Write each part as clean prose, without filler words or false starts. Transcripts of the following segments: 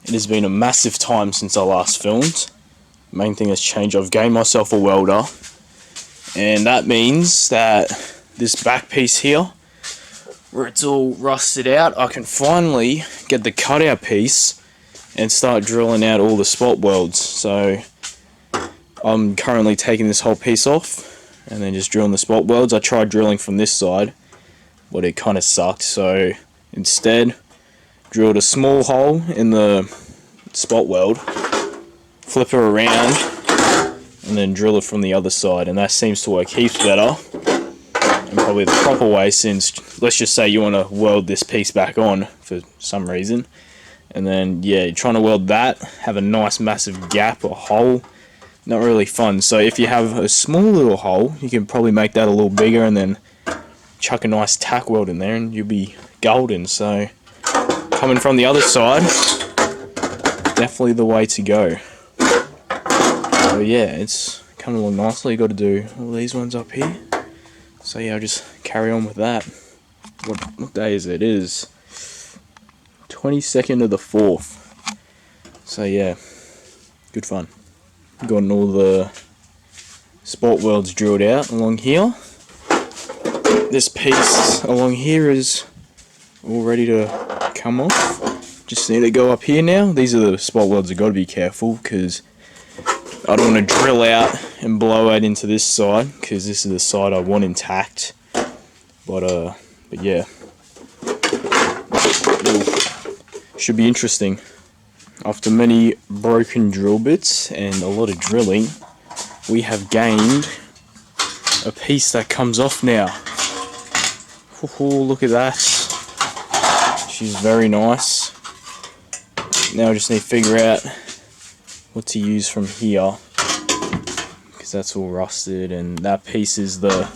It has been a massive time since I last filmed. Main thing has changed. I've gained myself a welder, and that means that this back piece here, where it's all rusted out, I can finally get the cutout piece and start drilling out all the spot welds. So I'm currently taking this whole piece off and then just drilling the spot welds. I tried drilling from this side, but it kind of sucked, so instead drilled a small hole in the spot weld, flip it around, and then drill it from the other side, and that seems to work heaps better and probably the proper way, since let's just say you want to weld this piece back on for some reason, and then yeah, you're trying to weld that, have a nice massive gap or hole, not really fun. So if you have a small little hole, you can probably make that a little bigger and then chuck a nice tack weld in there and you'll be golden. So coming from the other side, definitely the way to go. So yeah, it's coming along nicely. You got to do all these ones up here. So yeah, I'll just carry on with that. What day is it? It is 22nd of the 4th. So yeah, good fun. Gotten all the spot welds drilled out along here. This piece along here is all ready to come off. Just need to go up here now. These are the spot welds. I've got to be careful because I don't want to drill out and blow out into this side, because this is the side I want intact. But yeah, should be interesting. After many broken drill bits and a lot of drilling, we have gained a piece that comes off now. Oh, look at that. She's very nice. Now I just need to figure out what to use from here, because that's all rusted, and that piece is the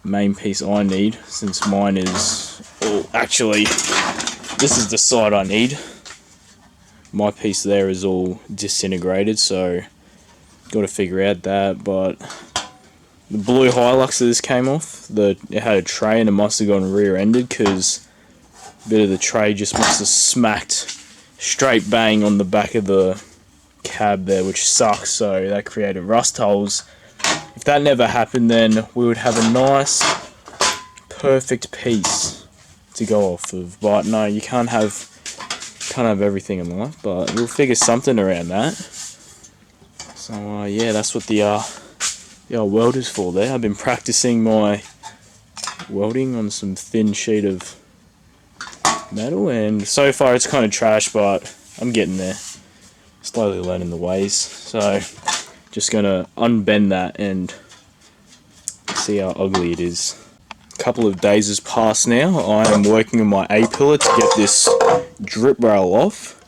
main piece I need, since mine is, well, actually this is the side I need. My piece there is all disintegrated, so got to figure out that. But the blue Hilux that this came off, it had a tray and it must have gone rear-ended, because a bit of the tray just must have smacked straight bang on the back of the cab there, which sucks. So that created rust holes. If that never happened, then we would have a nice perfect piece to go off of. But no, you can't have everything in life, but we'll figure something around that. So yeah, that's what the old welder's for there. I've been practicing my welding on some thin sheet of metal, and so far it's kind of trash, but I'm getting there. Slowly learning the ways. So just gonna unbend that and see how ugly it is. A couple of days has passed now. I am working on my A-pillar to get this drip rail off,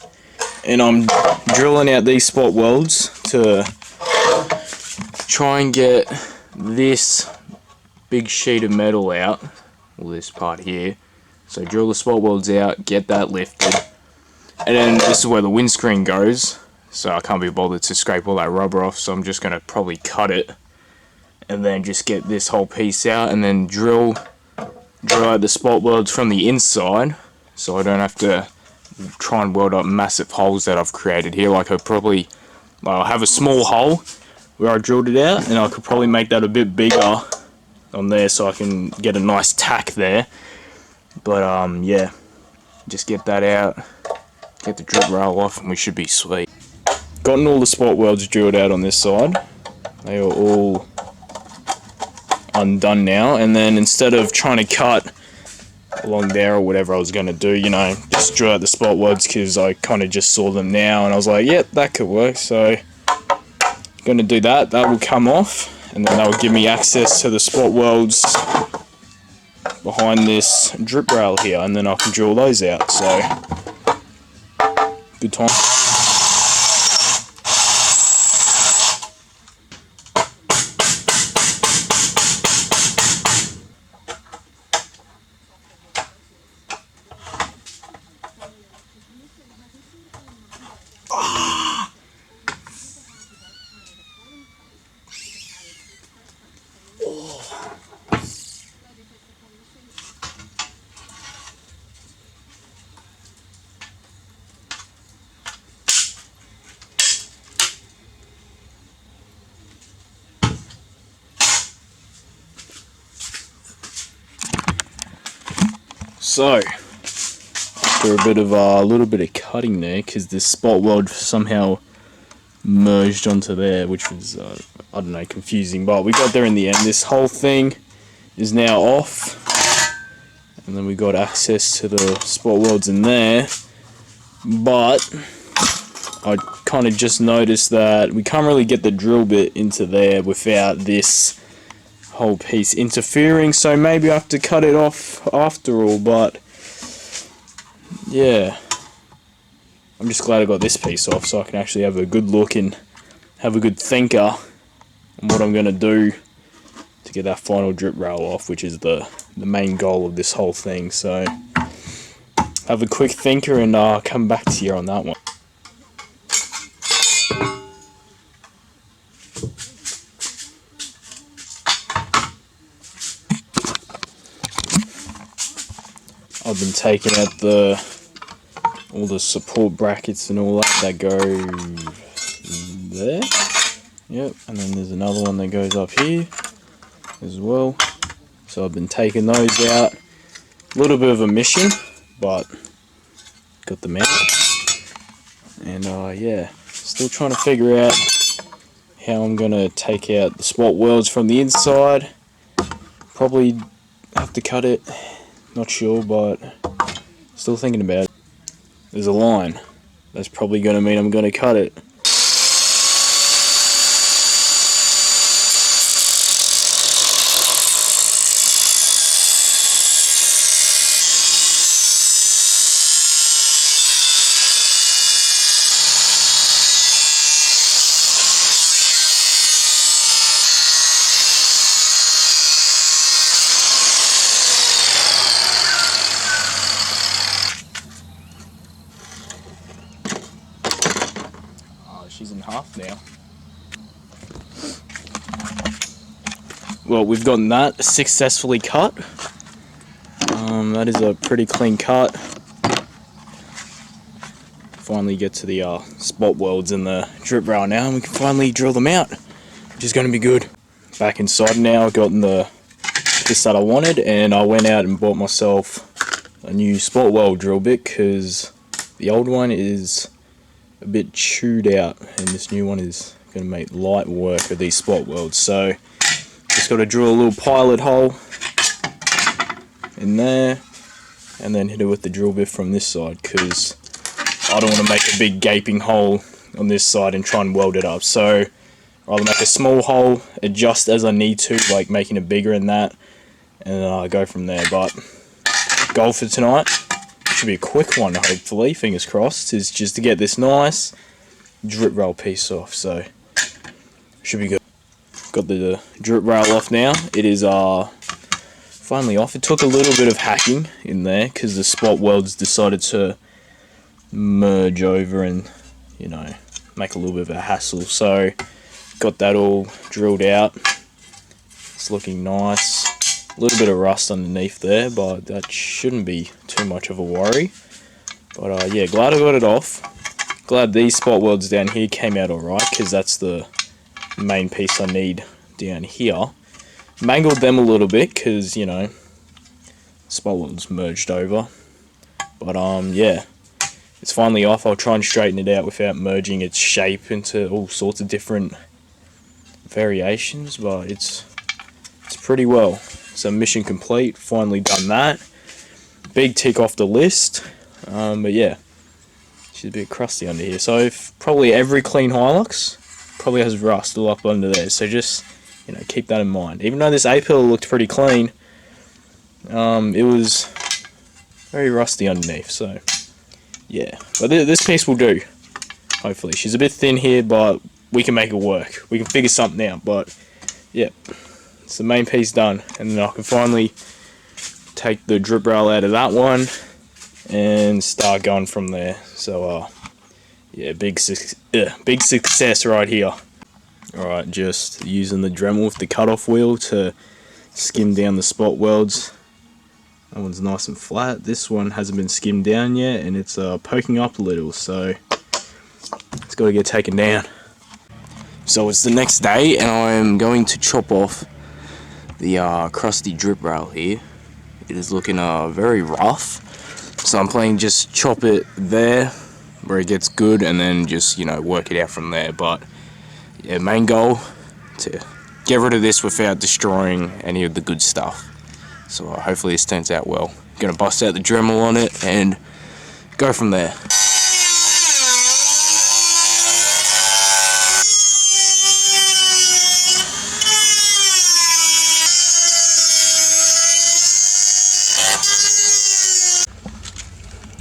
and I'm drilling out these spot welds to try and get this big sheet of metal out, well, this part here. So drill the spot welds out, get that lifted, and then this is where the windscreen goes, so I can't be bothered to scrape all that rubber off, so I'm just going to probably cut it and then just get this whole piece out, and then drill out the spot welds from the inside, so I don't have to try and weld up massive holes that I've created here. Like I'll have a small hole where I drilled it out, and I could probably make that a bit bigger on there so I can get a nice tack there. But yeah, just get that out, get the drip rail off, and we should be sweet. Gotten all the spot welds drilled out on this side. They are all undone now, and then instead of trying to cut along there or whatever I was going to do, you know, just drill out the spot welds, because I kind of just saw them now and I was like, yep, that could work. So going to do that. That will come off, and then that will give me access to the spot welds behind this drip rail here, and then I can drill those out. So good time. So, after a little bit of cutting there, because this spot weld somehow merged onto there, which was I don't know, confusing, but we got there in the end. This whole thing is now off, and then we got access to the spot welds in there. But I kind of just noticed that we can't really get the drill bit into there without this whole piece interfering, so maybe I have to cut it off after all. But yeah, I'm just glad I got this piece off so I can actually have a good look and have a good thinker on what I'm going to do to get that final drip rail off, which is the main goal of this whole thing. So have a quick thinker and come back to you on that one. I've been taking out all the support brackets and all that go there. Yep, and then there's another one that goes up here as well. So I've been taking those out. A little bit of a mission, but got them out. And yeah, still trying to figure out how I'm gonna take out the spot welds from the inside. Probably have to cut it. Not sure, but still thinking about it. There's a line. That's probably going to mean I'm going to cut it. She's in half now. Well, we've gotten that successfully cut. That is a pretty clean cut. Finally get to the spot welds in the drip rail now, and we can finally drill them out, which is going to be good. Back inside now, I've gotten the piece that I wanted, and I went out and bought myself a new spot weld drill bit because the old one is a bit chewed out, and this new one is going to make light work of these spot welds. So just got to drill a little pilot hole in there and then hit it with the drill bit from this side, because I don't want to make a big gaping hole on this side and try and weld it up. So I'll make a small hole, adjust as I need to, like making it bigger in that, and then I'll go from there. But goal for tonight should be a quick one, hopefully, fingers crossed, is just to get this nice drip rail piece off. So should be good. Got the drip rail off now. It is finally off. It took a little bit of hacking in there because the spot welds decided to merge over and, you know, make a little bit of a hassle. So got that all drilled out. It's looking nice. A little bit of rust underneath there, but that shouldn't be too much of a worry. But yeah, glad I got it off. Glad these spot welds down here came out alright, because that's the main piece I need down here. Mangled them a little bit because, you know, spot welds merged over. But yeah, it's finally off. I'll try and straighten it out without merging its shape into all sorts of different variations, but it's pretty well. So mission complete, finally done that. Big tick off the list. But yeah, she's a bit crusty under here. So if probably every clean Hilux probably has rust all up under there. So just, you know, keep that in mind. Even though this A-pillar looked pretty clean, it was very rusty underneath. So yeah, but this piece will do. Hopefully, she's a bit thin here, but we can make it work. We can figure something out. But yeah, it's the main piece done, and then I can finally take the drip rail out of that one and start going from there. So yeah, big success right here. Alright, just using the Dremel with the cutoff wheel to skim down the spot welds. That one's nice and flat. This one hasn't been skimmed down yet, and it's poking up a little, so it's got to get taken down. So it's the next day, and I'm going to chop off the crusty drip rail here. it is looking very rough. So I'm planning just chop it there where it gets good, and then just, you know, work it out from there. But yeah, main goal to get rid of this without destroying any of the good stuff. So hopefully this turns out well. Gonna bust out the Dremel on it and go from there.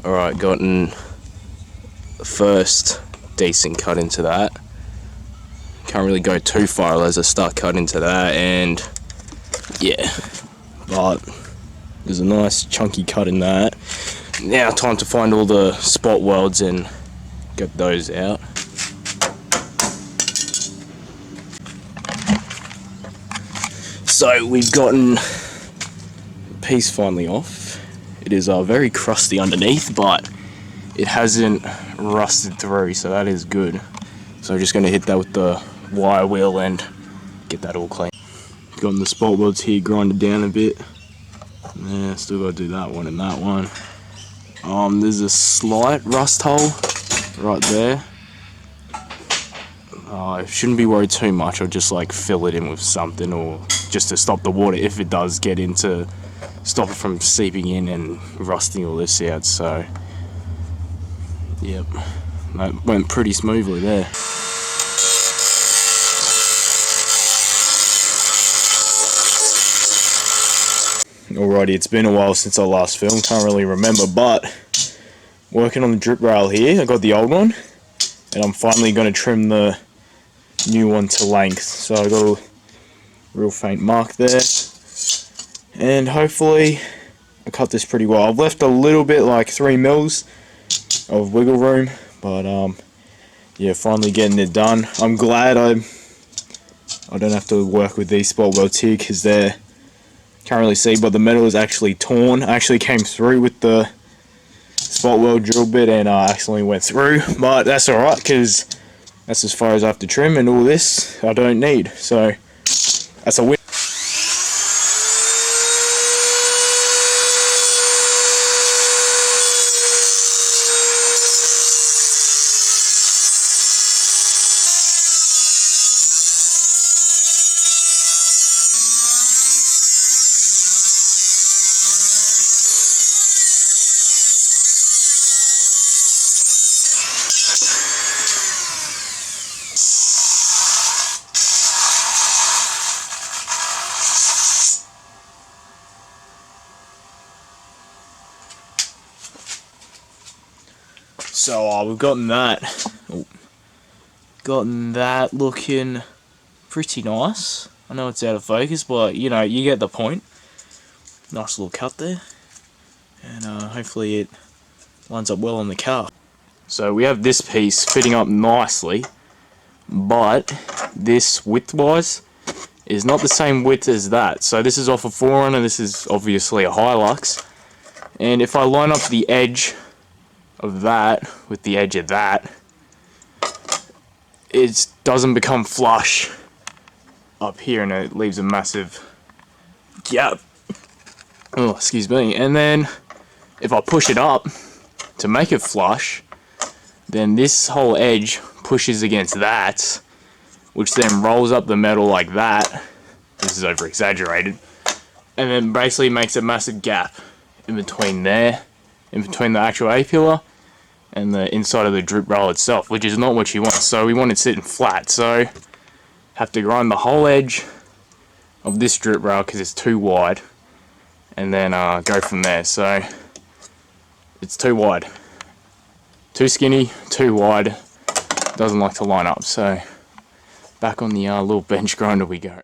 Alright, gotten the first decent cut into that. Can't really go too far as I start cutting into that, and yeah, but there's a nice chunky cut in that. Now time to find all the spot welds and get those out. So we've gotten the piece finally off. It is very crusty underneath, but it hasn't rusted through, so that is good. So I'm just going to hit that with the wire wheel and get that all clean. Gotten the spot welds here grinded down a bit. Yeah, still got to do that one and that one. There's a slight rust hole right there. I shouldn't be worried too much. I'll just like fill it in with something, or just to stop the water if it does get into, stop it from seeping in and rusting all this out. So yep, that went pretty smoothly there. Alrighty, it's been a while since I last filmed, can't really remember, but working on the drip rail here. I got the old one, and I'm finally going to trim the new one to length. So I got a real faint mark there, and hopefully I cut this pretty well. I've left a little bit, like 3 mils of wiggle room, but yeah, finally getting it done. I'm glad I don't have to work with these spot welds here, because they're, can't really see, but the metal is actually torn. I actually came through with the spot weld drill bit and accidentally went through, but that's alright, because that's as far as I have to trim, and all this I don't need, so that's a win. So we've gotten that looking pretty nice. I know it's out of focus, but you know, you get the point. Nice little cut there, and hopefully it lines up well on the car. So we have this piece fitting up nicely, but this width-wise is not the same width as that. So this is off a 4Runner, this is obviously a Hilux, and if I line up the edge of that with the edge of that, it doesn't become flush up here, and it leaves a massive gap. Oh, excuse me. And then if I push it up to make it flush, then this whole edge pushes against that, which then rolls up the metal like that. This is over exaggerated, and then basically makes a massive gap in between there, in between the actual A-pillar and the inside of the drip rail itself, which is not what you want. So we want it sitting flat, so have to grind the whole edge of this drip rail because it's too wide, and then go from there. So it's too wide, too skinny, too wide, doesn't like to line up. So back on the little bench grinder we go.